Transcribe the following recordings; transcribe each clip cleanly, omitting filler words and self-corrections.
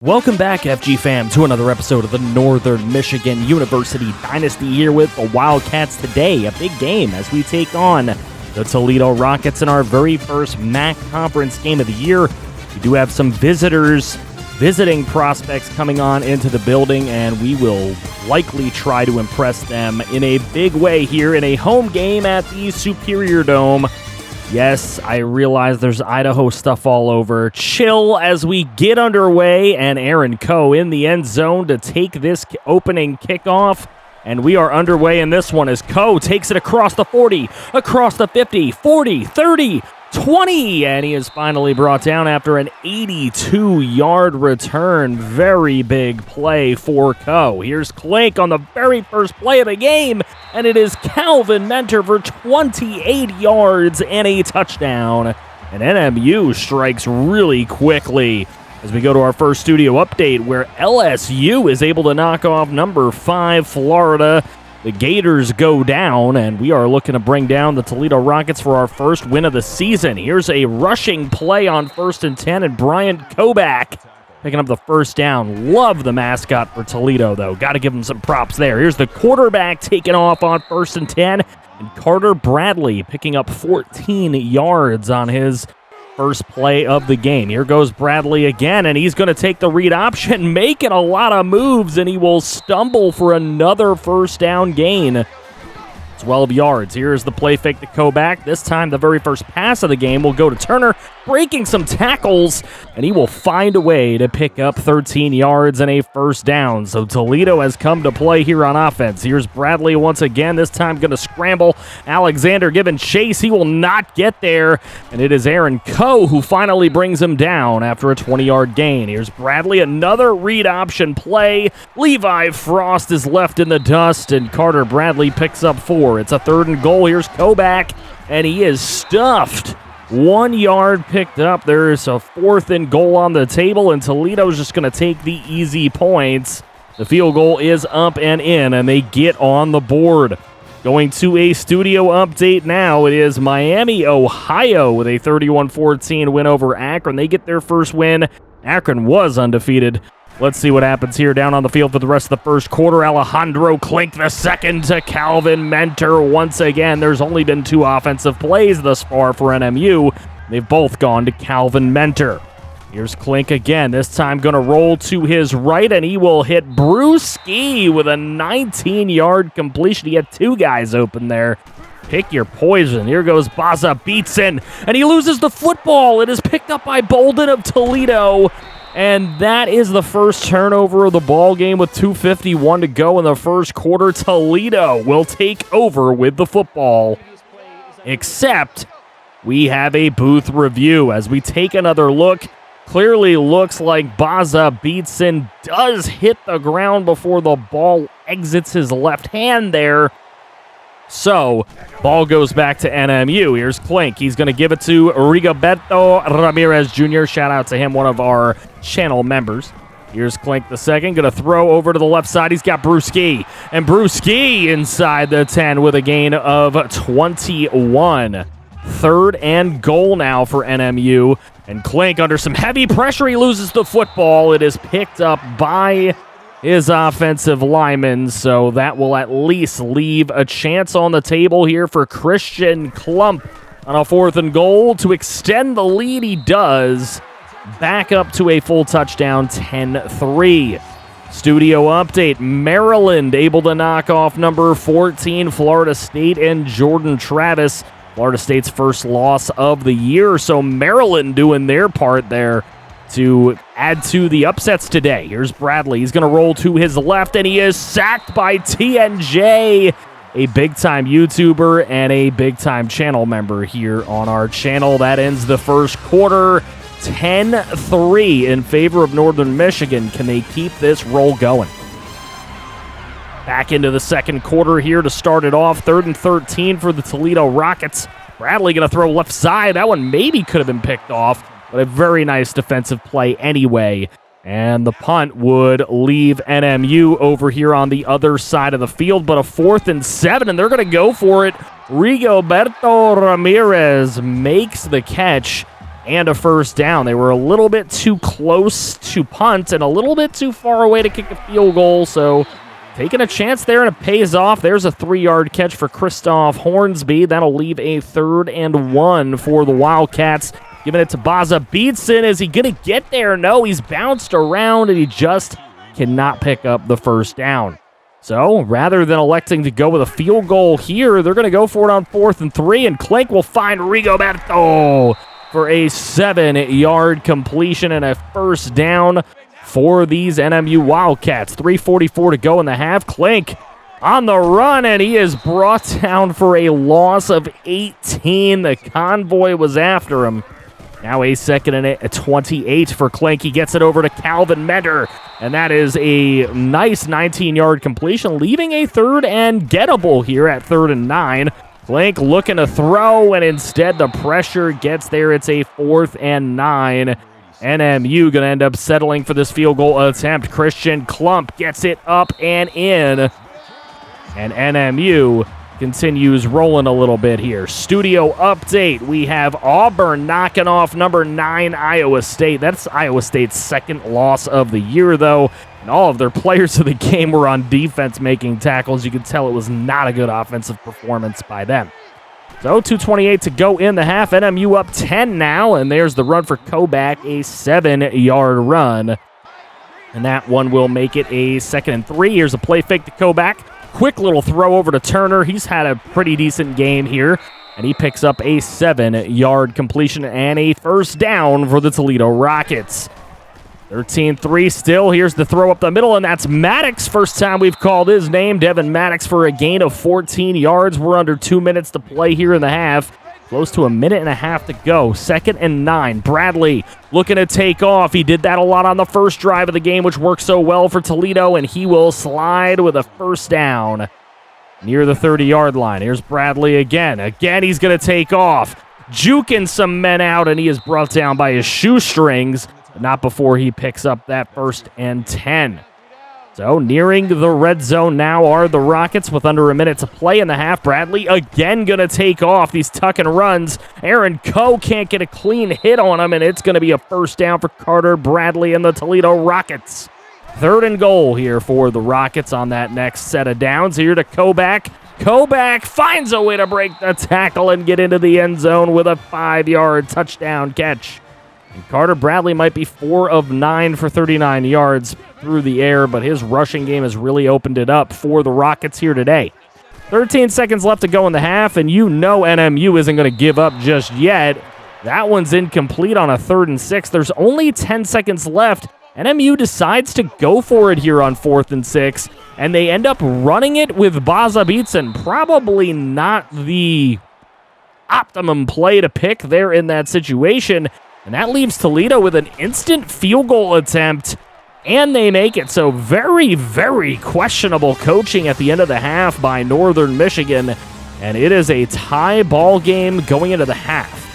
Welcome back, FG fam, to another episode of the Northern Michigan University Dynasty here with the Wildcats today. A big game as we take on the Toledo Rockets in our very first MAC conference game of the year. We do have some visiting prospects coming on into the building, and we will likely try to impress them in a big way here in a home game at the Superior Dome. Yes, I realize there's Idaho stuff all over. Chill as we get underway, and Aaron Coe in the end zone to take this opening kickoff. And we are underway in this one as Coe takes it across the 40, across the 50, 40, 30, 20, and he is finally brought down after an 82-yard return. Very big play for Coe. Here's Clink on the very first play of the game, and it is Calvin Mentor for 28 yards and a touchdown. And NMU strikes really quickly as we go to our first studio update, where LSU is able to knock off number 5 Florida. The Gators go down, and we are looking to bring down the Toledo Rockets for our first win of the season. Here's a rushing play on 1st and 10, and Brian Kobach picking up the first down. Love the mascot for Toledo, though. Got to give him some props there. Here's the quarterback taking off on 1st and 10, and Carter Bradley picking up 14 yards on his first play of the game. Here goes Bradley again, and he's going to take the read option, making a lot of moves, and he will stumble for another first down gain. 12 yards. Here's the play fake to Kobach. This time, the very first pass of the game will go to Turner, breaking some tackles, and he will find a way to pick up 13 yards and a first down. So Toledo has come to play here on offense. Here's Bradley once again, this time going to scramble. Alexander giving chase. He will not get there, and it is Aaron Coe who finally brings him down after a 20-yard gain. Here's Bradley, another read option play. Levi Frost is left in the dust, and Carter Bradley picks up 4. It's a 3rd and goal. Here's Kobach, and he is stuffed. 1 yard picked up. There's a 4th and goal on the table, and Toledo's just going to take the easy points. The field goal is up and in, and they get on the board. Going to a studio update now. It is Miami, Ohio, with a 31-14 win over Akron. They get their first win. Akron was undefeated. Let's see what happens here down on the field for the rest of the first quarter. Alejandro Clink the second to Calvin Mentor. Once again, there's only been 2 offensive plays thus far for NMU. They've both gone to Calvin Mentor. Here's Clink again, this time going to roll to his right, and he will hit Brewski with a 19-yard completion. He had 2 guys open there. Pick your poison. Here goes Baza Beatson, and he loses the football. It is picked up by Bolden of Toledo. And that is the first turnover of the ball game with 2:51 to go in the first quarter. Toledo will take over with the football. Except we have a booth review as we take another look. Clearly looks like Baza Beatson does hit the ground before the ball exits his left hand there. So, ball goes back to NMU. Here's Clink. He's going to give it to Rigoberto Ramirez Jr. Shout out to him, one of our channel members. Here's Clink the second. Going to throw over to the left side. He's got Brewski. And Brewski inside the 10 with a gain of 21. 3rd and goal now for NMU. And Clink under some heavy pressure. He loses the football. It is picked up by his offensive lineman, so that will at least leave a chance on the table here for Christian Klump on a 4th and goal. To extend the lead, he does. Back up to a full touchdown, 10-3. Studio update, Maryland able to knock off number 14, Florida State, and Jordan Travis. Florida State's first loss of the year, so Maryland doing their part there to add to the upsets today. Here's Bradley. He's going to roll to his left, and he is sacked by TNJ, a big-time YouTuber and a big-time channel member here on our channel. That ends the first quarter, 10-3 in favor of Northern Michigan. Can they keep this roll going? Back into the second quarter here to start it off. 3rd and 13 for the Toledo Rockets. Bradley going to throw left side. That one maybe could have been picked off, but a very nice defensive play anyway. And the punt would leave NMU over here on the other side of the field, but a 4th and 7, and they're going to go for it. Rigoberto Ramirez makes the catch and a first down. They were a little bit too close to punt and a little bit too far away to kick a field goal, so taking a chance there, and it pays off. There's a 3-yard catch for Christoph Hornsby. That'll leave a 3rd and 1 for the Wildcats. Giving it to Baza Beatson. Is he going to get there? No, he's bounced around, and he just cannot pick up the first down. So rather than electing to go with a field goal here, they're going to go for it on 4th and 3, and Clink will find Rigoberto for a 7-yard completion and a first down for these NMU Wildcats. 3:44 to go in the half. Clink on the run, and he is brought down for a loss of 18. The convoy was after him. Now a 2nd and 28 for Clink. He gets it over to Calvin Mender, and that is a nice 19-yard completion, leaving a 3rd and gettable here at 3rd and 9. Clink looking to throw, and instead the pressure gets there. It's a 4th and 9. NMU going to end up settling for this field goal attempt. Christian Klump gets it up and in, and NMU continues rolling a little bit here. Studio update. We have Auburn knocking off number 9 Iowa State. That's Iowa State's 2nd loss of the year, though. And all of their players of the game were on defense making tackles. You could tell it was not a good offensive performance by them. So 2:28 to go in the half. NMU up 10 now, and there's the run for Kobach, a 7-yard run. And that one will make it a 2nd and 3. Here's a play fake to Kobach. Quick little throw over to Turner. He's had a pretty decent game here, and he picks up a 7-yard completion and a first down for the Toledo Rockets. 13-3 still. Here's the throw up the middle, and that's Maddox. First time we've called his name. Devin Maddox for a gain of 14 yards. We're under 2 minutes to play here in the half. Close to a minute and a half to go. 2nd and 9. Bradley looking to take off. He did that a lot on the first drive of the game, which worked so well for Toledo, and he will slide with a first down near the 30-yard line. Here's Bradley again. Again, he's going to take off. Juking some men out, and he is brought down by his shoestrings, but not before he picks up that 1st and 10. So nearing the red zone now are the Rockets with under a minute to play in the half. Bradley again going to take off these tuck and runs. Aaron Coe can't get a clean hit on him, and it's going to be a first down for Carter Bradley and the Toledo Rockets. 3rd and goal here for the Rockets on that next set of downs. Here to Kobach. Kobach finds a way to break the tackle and get into the end zone with a 5-yard touchdown catch. And Carter Bradley might be 4 of 9 for 39 yards through the air, but his rushing game has really opened it up for the Rockets here today. 13 seconds left to go in the half, and you know NMU isn't going to give up just yet. That one's incomplete on a 3rd and 6. There's only 10 seconds left. NMU decides to go for it here on 4th and 6, and they end up running it with Baza Beatson. Probably not the optimum play to pick there in that situation. And that leaves Toledo with an instant field goal attempt, and they make it. So very, very questionable coaching at the end of the half by Northern Michigan, and it is a tie ball game going into the half.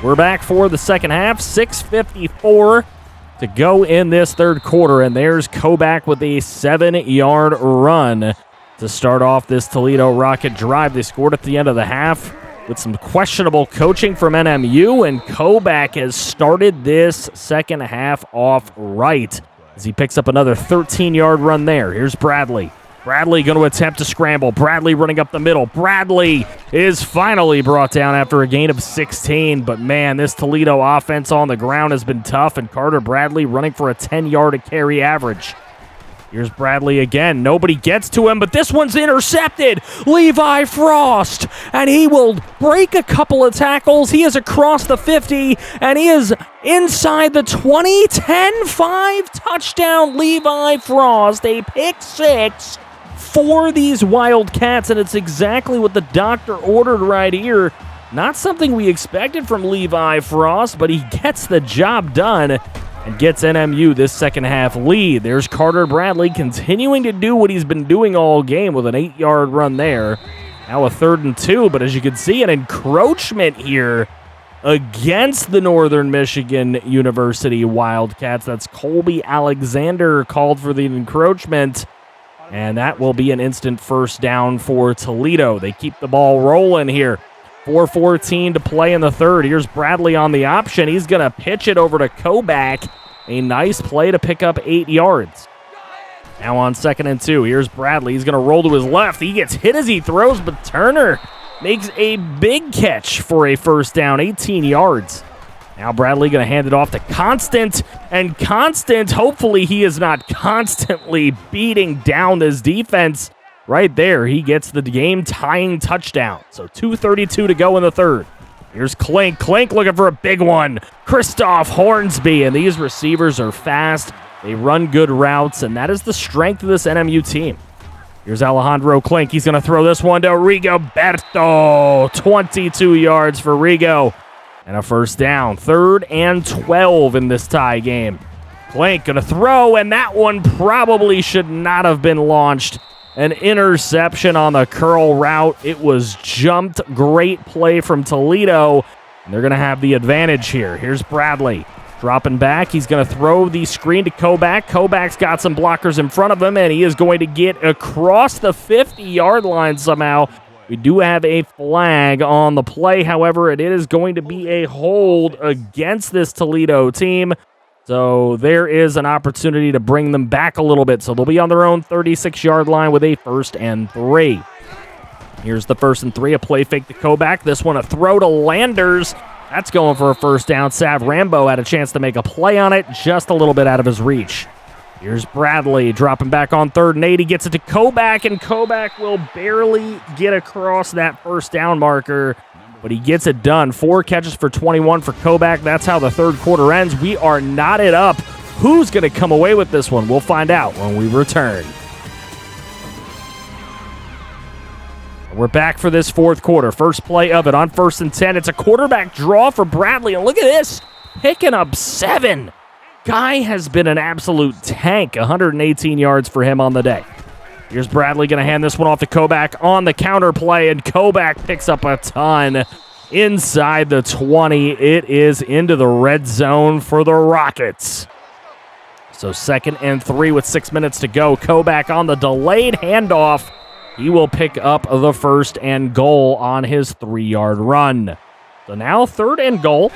We're back for the second half. 6:54 to go in this 3rd quarter, and there's Kobach with a 7-yard run to start off this Toledo Rocket drive. They scored at the end of the half with some questionable coaching from NMU, and Kobach has started this second half off right as he picks up another 13-yard run there. Here's Bradley. Bradley going to attempt to scramble. Bradley running up the middle. Bradley is finally brought down after a gain of 16, but man, this Toledo offense on the ground has been tough, and Carter Bradley running for a 10-yard a carry average. Here's Bradley again. Nobody gets to him, but this one's intercepted. Levi Frost, and he will break a couple of tackles. He is across the 50, and he is inside the 20. 10-5 touchdown, Levi Frost. A pick 6 for these Wildcats, and it's exactly what the doctor ordered right here. Not something we expected from Levi Frost, but he gets the job done and gets NMU this second half lead. There's Carter Bradley continuing to do what he's been doing all game with an 8-yard run there. Now a 3rd and 2, but as you can see, an encroachment here against the Northern Michigan University Wildcats. That's Colby Alexander called for the encroachment, and that will be an instant first down for Toledo. They keep the ball rolling here. 4:14 to play in the third. Here's Bradley on the option. He's going to pitch it over to Kobach. A nice play to pick up 8 yards. Now on 2nd and 2. Here's Bradley. He's going to roll to his left. He gets hit as he throws, but Turner makes a big catch for a first down, 18 yards. Now Bradley going to hand it off to Constant. And Constant, hopefully he is not constantly beating down this defense. Right there, he gets the game-tying touchdown. So 2:32 to go in the third. Here's Klink. Klink looking for a big one. Christoph Hornsby, and these receivers are fast. They run good routes, and that is the strength of this NMU team. Here's Alejandro Klink. He's going to throw this one to Rigoberto. 22 yards for Rigo. And a first down. 3rd and 12 in this tie game. Klink going to throw, and that one probably should not have been launched. An interception on the curl route. It was jumped. Great play from Toledo. And they're going to have the advantage here. Here's Bradley. Dropping back. He's going to throw the screen to Kobach. Kobach's got some blockers in front of him, and he is going to get across the 50-yard line somehow. We do have a flag on the play. However, it is going to be a hold against this Toledo team. So there is an opportunity to bring them back a little bit. So they'll be on their own 36-yard line with a 1st and 3. Here's the 1st and 3, a play fake to Kobach. This one a throw to Landers. That's going for a first down. Sav Rambo had a chance to make a play on it, just a little bit out of his reach. Here's Bradley dropping back on 3rd and 8. He gets it to Kobach, and Kobach will barely get across that first down marker. But he gets it done. 4 catches for 21 for Kobach. That's how the third quarter ends. We are knotted up. Who's going to come away with this one? We'll find out when we return. We're back for this fourth quarter. First play of it on 1st and 10. It's a quarterback draw for Bradley. And look at this. Picking up 7. Guy has been an absolute tank. 118 yards for him on the day. Here's Bradley going to hand this one off to Kobach on the counter play, and Kobach picks up a ton inside the 20. It is into the red zone for the Rockets. So 2nd and 3 with 6 minutes to go. Kobach on the delayed handoff. He will pick up the 1st and goal on his 3-yard run. So now 3rd and goal,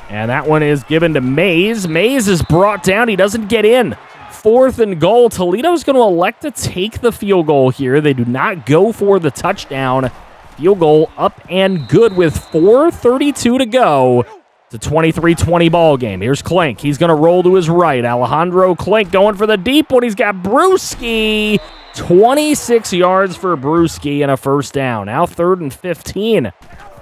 and that one is given to Mays. Mays is brought down. He doesn't get in. 4th and goal. Toledo's going to elect to take the field goal here. They do not go for the touchdown. Field goal up and good with 4:32 to go. It's a 23-20 ball game. Here's Klink. He's going to roll to his right. Alejandro Klink going for the deep one. He's got Brewski. 26 yards for Brewski and a first down. Now 3rd and 15.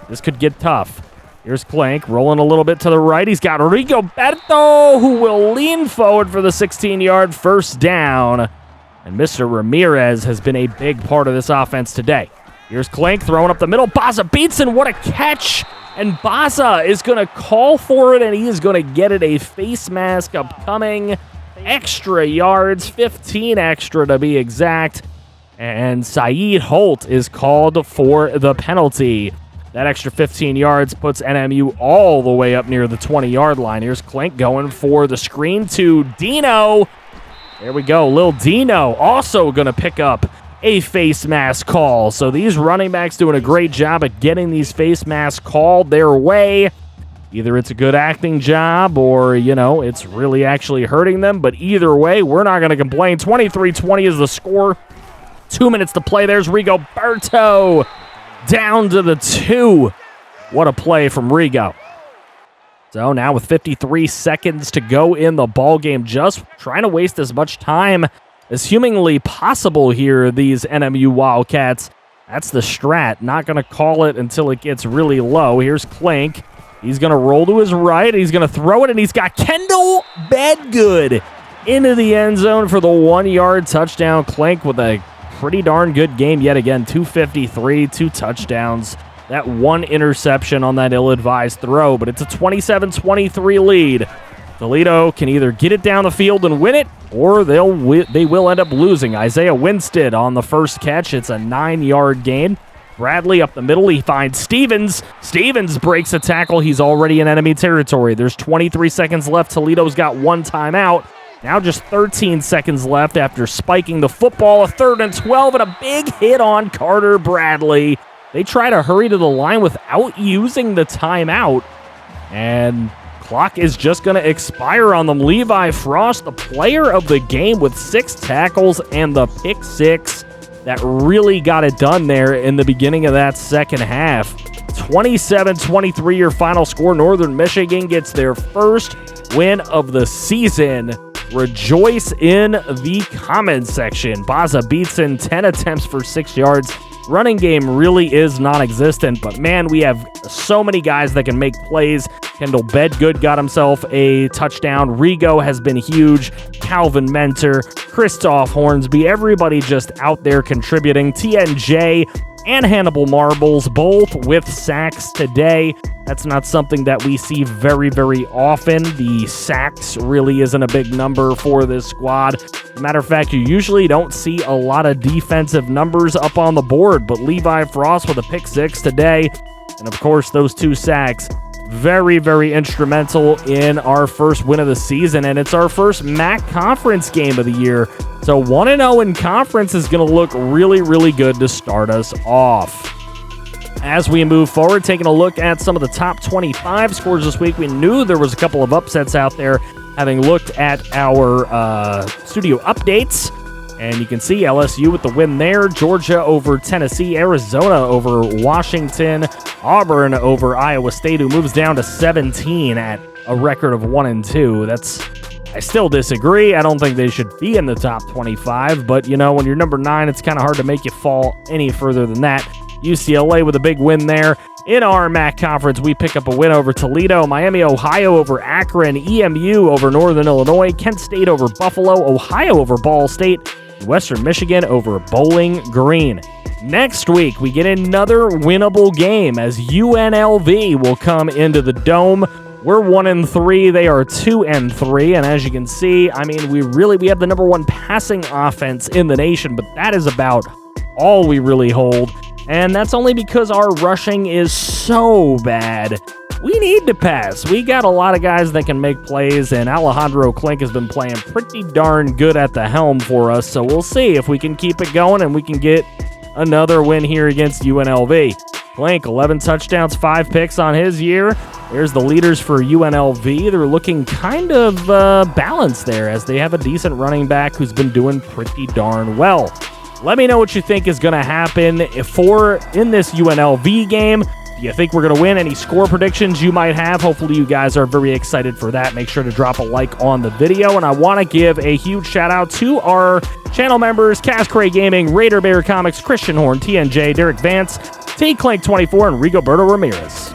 This could get tough. Here's Klink rolling a little bit to the right. He's got Rigoberto, who will lean forward for the 16-yard first down. And Mr. Ramirez has been a big part of this offense today. Here's Klink throwing up the middle. Baza beats him. What a catch. And Baza is going to call for it, and he is going to get it. A face mask upcoming. Extra yards, 15 extra to be exact. And Saeed Holt is called for the penalty. That extra 15 yards puts NMU all the way up near the 20-yard line. Here's Klink going for the screen to Dino. There we go. Lil Dino also going to pick up a face mask call. So these running backs doing a great job at getting these face masks called their way. Either it's a good acting job or, it's really actually hurting them. But either way, we're not going to complain. 23-20 is the score. 2 minutes to play. There's Rigoberto. Down to the 2. What a play from Rigo. So now with 53 seconds to go in the ball game, just trying to waste as much time as humanly possible here, these NMU Wildcats. That's the strat. Not going to call it until it gets really low. Here's Klink. He's going to roll to his right. He's going to throw it, and he's got Kendall Bedgood into the end zone for the 1-yard touchdown. Klink with a pretty darn good game yet again. 253, 2 touchdowns. That 1 interception on that ill-advised throw, but it's a 27-23 lead. Toledo can either get it down the field and win it, or they will end up losing. Isaiah Winstead on the first catch. It's a 9-yard gain. Bradley up the middle. He finds Stevens. Stevens breaks a tackle. He's already in enemy territory. There's 23 seconds left. Toledo's got 1 timeout. Now just 13 seconds left after spiking the football. A 3rd and 12 and a big hit on Carter Bradley. They try to hurry to the line without using the timeout, and clock is just going to expire on them. Levi Frost, the player of the game with 6 tackles and the pick 6 that really got it done there in the beginning of that second half. 27-23 your final score. Northern Michigan gets their first win of the season. Rejoice in the comments section. Baza beats in 10 attempts for 6 yards. Running game really is non-existent, but man, we have so many guys that can make plays. Kendall Bedgood got himself a touchdown. Rigo has been huge. Calvin Mentor, Christoph Hornsby, everybody just out there contributing. TNJ and Hannibal Marbles, both with sacks today. That's not something that we see very, very often. The sacks really isn't a big number for this squad. As a matter of fact, you usually don't see a lot of defensive numbers up on the board, but Levi Frost with a pick 6 today, and of course those 2 sacks, very, very instrumental in our first win of the season, and it's our first MAC conference game of the year. So 1-0 in conference is going to look really, really good to start us off. As we move forward, taking a look at some of the top 25 scores this week, we knew there was a couple of upsets out there, having looked at our studio updates. And you can see LSU with the win there, Georgia over Tennessee, Arizona over Washington, Auburn over Iowa State, who moves down to 17 at a record of 1-2. I still disagree. I don't think they should be in the top 25, but you know, when you're number 9, it's kind of hard to make you fall any further than that. UCLA with a big win there. In our MAC conference, we pick up a win over Toledo, Miami, Ohio over Akron, EMU over Northern Illinois, Kent State over Buffalo, Ohio over Ball State, Western Michigan over Bowling Green. Next week, we get another winnable game as UNLV will come into the Dome. We're 1-3. They are 2-3. And as you can see, I mean, we have the number 1 passing offense in the nation, but that is about all we really hold. And that's only because our rushing is so bad. We need to pass. We got a lot of guys that can make plays, and Alejandro Klink has been playing pretty darn good at the helm for us. So we'll see if we can keep it going and we can get another win here against UNLV. Klink, 11 touchdowns, 5 picks on his year. There's the leaders for UNLV. They're looking kind of balanced there as they have a decent running back who's been doing pretty darn well. Let me know what you think is going to happen in this UNLV game. Do you think we're going to win? Any score predictions you might have? Hopefully you guys are very excited for that. Make sure to drop a like on the video. And I want to give a huge shout out to our channel members, Cass Cray Gaming, Raider Bear Comics, Christian Horn, TNJ, Derek Vance, T Clank 24, and Rigoberto Ramirez.